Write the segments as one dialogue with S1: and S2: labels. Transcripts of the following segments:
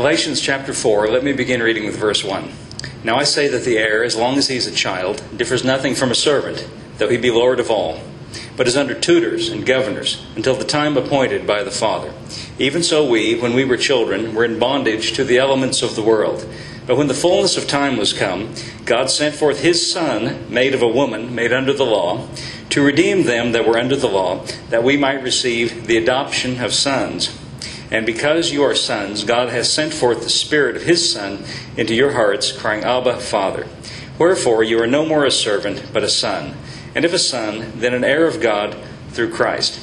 S1: Galatians chapter 4, let me begin reading with verse 1. Now I say that the heir, as long as he is a child, differs nothing from a servant, though he be Lord of all, but is under tutors and governors, until the time appointed by the Father. Even so we, when we were children, were in bondage to the elements of the world. But when the fullness of time was come, God sent forth His Son, made of a woman, made under the law, to redeem them that were under the law, that we might receive the adoption of sons. And because you are sons, God has sent forth the Spirit of His Son into your hearts, crying, Abba, Father. Wherefore you are no more a servant, but a son. And if a son, then an heir of God through Christ.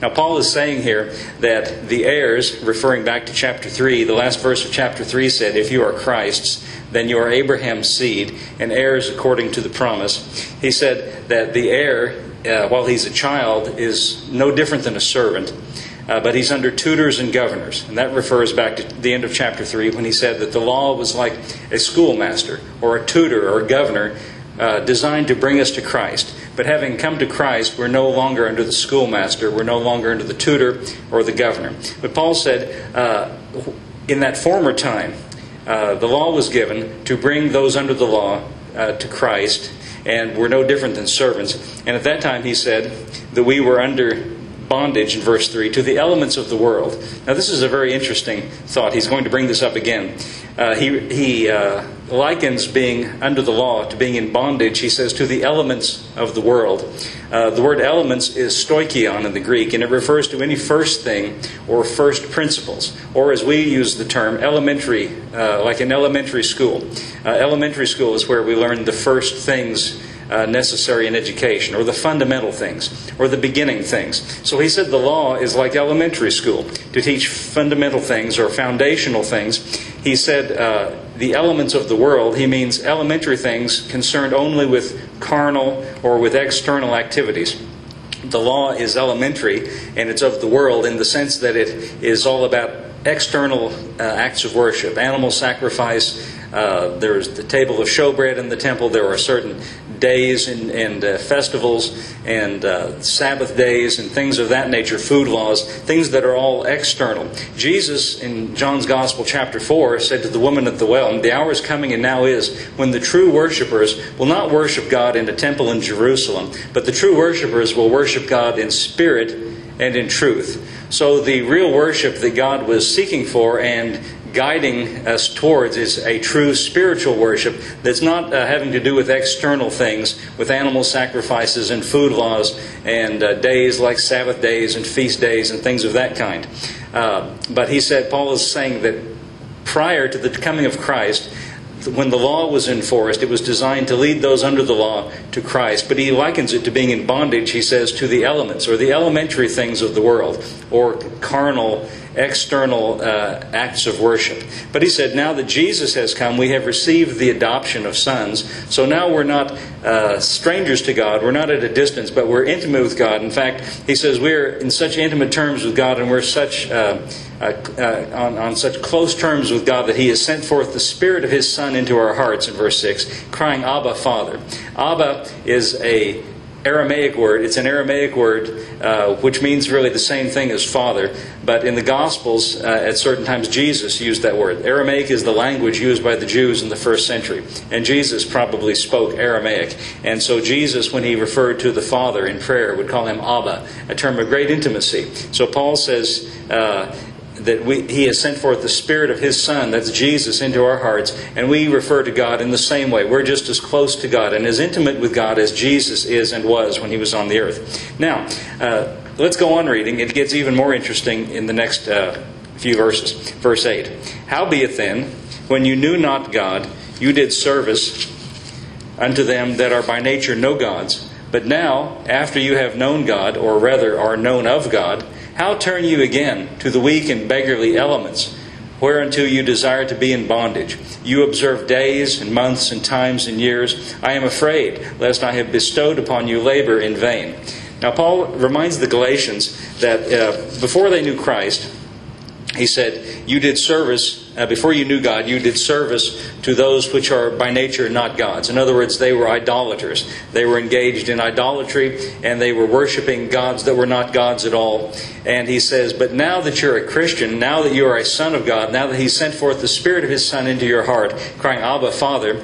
S1: Now Paul is saying here that the heirs, referring back to chapter 3, the last verse of chapter 3 said, if you are Christ's, then you are Abraham's seed, and heirs according to the promise. He said that the heir, while he's a child, is no different than a servant. But he's under tutors and governors. And that refers back to the end of chapter 3 when he said that the law was like a schoolmaster or a tutor or a governor designed to bring us to Christ. But having come to Christ, we're no longer under the schoolmaster. We're no longer under the tutor or the governor. But Paul said, in that former time, the law was given to bring those under the law to Christ. And we're no different than servants. And at that time he said that we were under bondage, in verse 3, to the elements of the world. Now this is a very interesting thought. He's going to bring this up again. He likens being under the law to being in bondage, he says, to the elements of the world. The word elements is stoichion in the Greek, and it refers to any first thing or first principles, or as we use the term, elementary, like in elementary school. Elementary school is where we learn the first things necessary in education, or the fundamental things, or the beginning things. So he said the law is like elementary school, to teach fundamental things or foundational things. He said the elements of the world, he means elementary things concerned only with carnal or with external activities. The law is elementary, and it's of the world in the sense that it is all about external acts of worship, animal sacrifice. There's the table of showbread in the temple. There are certain days and festivals and Sabbath days and things of that nature, food laws, things that are all external. Jesus, in John's Gospel, chapter 4, said to the woman at the well, the hour is coming and now is, when the true worshipers will not worship God in a temple in Jerusalem, but the true worshipers will worship God in spirit and in truth. So the real worship that God was seeking for and guiding us towards is a true spiritual worship that's not having to do with external things, with animal sacrifices and food laws and days like Sabbath days and feast days and things of that kind. But he said, Paul is saying that prior to the coming of Christ, when the law was enforced, it was designed to lead those under the law to Christ. But he likens it to being in bondage, he says, to the elements, or the elementary things of the world, or carnal, external acts of worship. But he said, now that Jesus has come, we have received the adoption of sons. So now we're not strangers to God. We're not at a distance, but we're intimate with God. In fact, he says we're in such intimate terms with God, and we're such on such close terms with God that He has sent forth the Spirit of His Son into our hearts, in verse 6, crying, Abba, Father. Abba is a Aramaic word. It's an Aramaic word which means really the same thing as Father. But in the Gospels, at certain times, Jesus used that word. Aramaic is the language used by the Jews in the first century. And Jesus probably spoke Aramaic. And so Jesus, when He referred to the Father in prayer, would call Him Abba, a term of great intimacy. So Paul says that He has sent forth the Spirit of His Son, that's Jesus, into our hearts, and we refer to God in the same way. We're just as close to God and as intimate with God as Jesus is and was when He was on the earth. Now, let's go on reading. It gets even more interesting in the next few verses. Verse 8. Howbeit then, when you knew not God, you did service unto them that are by nature no gods. But now, after you have known God, or rather are known of God, how turn you again to the weak and beggarly elements, whereunto you desire to be in bondage? You observe days and months and times and years. I am afraid, lest I have bestowed upon you labor in vain. Now Paul reminds the Galatians that before they knew Christ, he said, you did service, before you knew God, you did service to those which are by nature not gods. In other words, they were idolaters. They were engaged in idolatry, and they were worshiping gods that were not gods at all. And he says, but now that you're a Christian, now that you are a son of God, now that He sent forth the Spirit of His Son into your heart, crying, Abba, Father,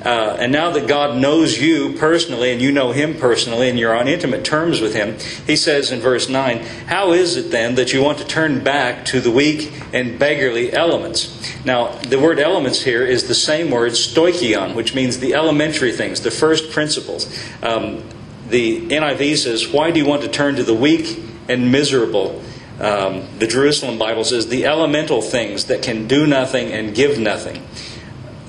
S1: and now that God knows you personally, and you know Him personally, and you're on intimate terms with Him, He says in verse 9, how is it then that you want to turn back to the weak and beggarly elements? Now, the word elements here is the same word, stoichion, which means the elementary things, the first principles. The NIV says, why do you want to turn to the weak and miserable? The Jerusalem Bible says, the elemental things that can do nothing and give nothing.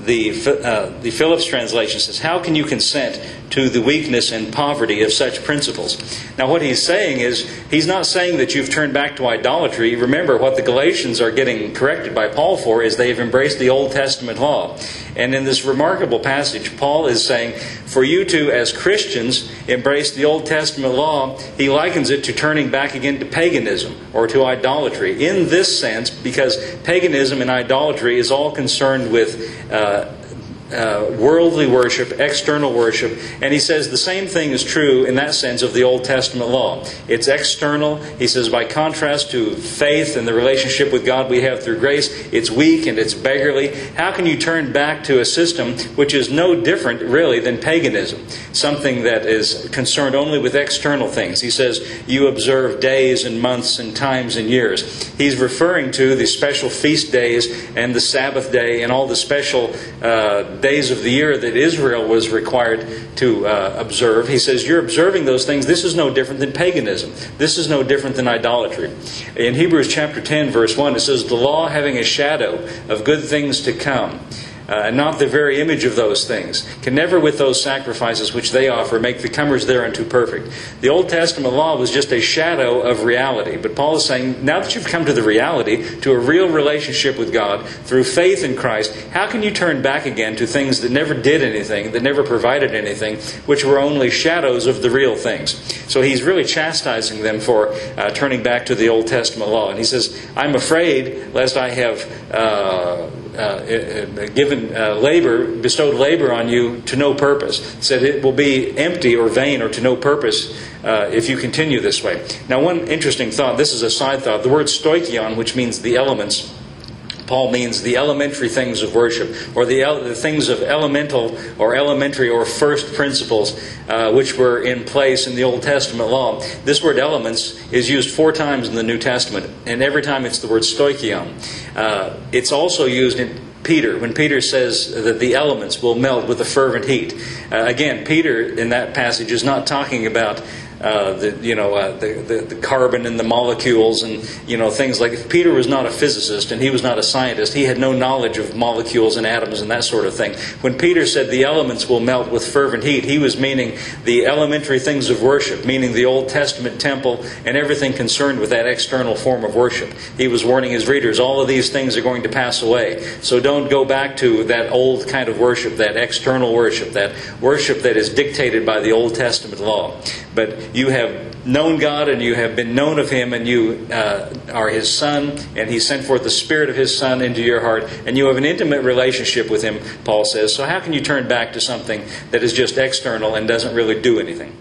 S1: The Phillips translation says, how can you consent to the weakness and poverty of such principles? Now what he's saying is, he's not saying that you've turned back to idolatry. Remember, what the Galatians are getting corrected by Paul for is they have embraced the Old Testament law. And in this remarkable passage, Paul is saying, for you to, as Christians, embrace the Old Testament law, he likens it to turning back again to paganism or to idolatry. In this sense, because paganism and idolatry is all concerned with worldly worship, external worship. And he says the same thing is true in that sense of the Old Testament law. It's external. He says by contrast to faith and the relationship with God we have through grace, it's weak and it's beggarly. How can you turn back to a system which is no different really than paganism? Something that is concerned only with external things. He says you observe days and months and times and years. He's referring to the special feast days and the Sabbath day and all the special days of the year that Israel was required to observe. He says, you're observing those things. This is no different than paganism. This is no different than idolatry. In Hebrews chapter 10, verse 1, it says, the law having a shadow of good things to come, and not the very image of those things, can never with those sacrifices which they offer make the comers thereunto perfect. The Old Testament law was just a shadow of reality. But Paul is saying, now that you've come to the reality, to a real relationship with God, through faith in Christ, how can you turn back again to things that never did anything, that never provided anything, which were only shadows of the real things? So he's really chastising them for turning back to the Old Testament law. And he says, I'm afraid lest I have bestowed labor on you to no purpose. Said it will be empty or vain or to no purpose if you continue this way. Now one interesting thought, this is a side thought, the word stoichion, which means the elements, Paul means the elementary things of worship, or the things of elemental or elementary or first principles which were in place in the Old Testament law. This word elements is used 4 times in the New Testament, and every time it's the word stoichion. It's also used in Peter, when Peter says that the elements will melt with a fervent heat. Again, Peter in that passage is not talking about the carbon and the molecules and things like. If Peter was not a physicist and he was not a scientist, he had no knowledge of molecules and atoms and that sort of thing. When Peter said the elements will melt with fervent heat, he was meaning the elementary things of worship, meaning the Old Testament temple and everything concerned with that external form of worship. He was warning his readers, all of these things are going to pass away. So don't go back to that old kind of worship, that external worship that is dictated by the Old Testament law. But you have known God and you have been known of Him, and you are His Son, and He sent forth the Spirit of His Son into your heart, and you have an intimate relationship with Him, Paul says. So how can you turn back to something that is just external and doesn't really do anything?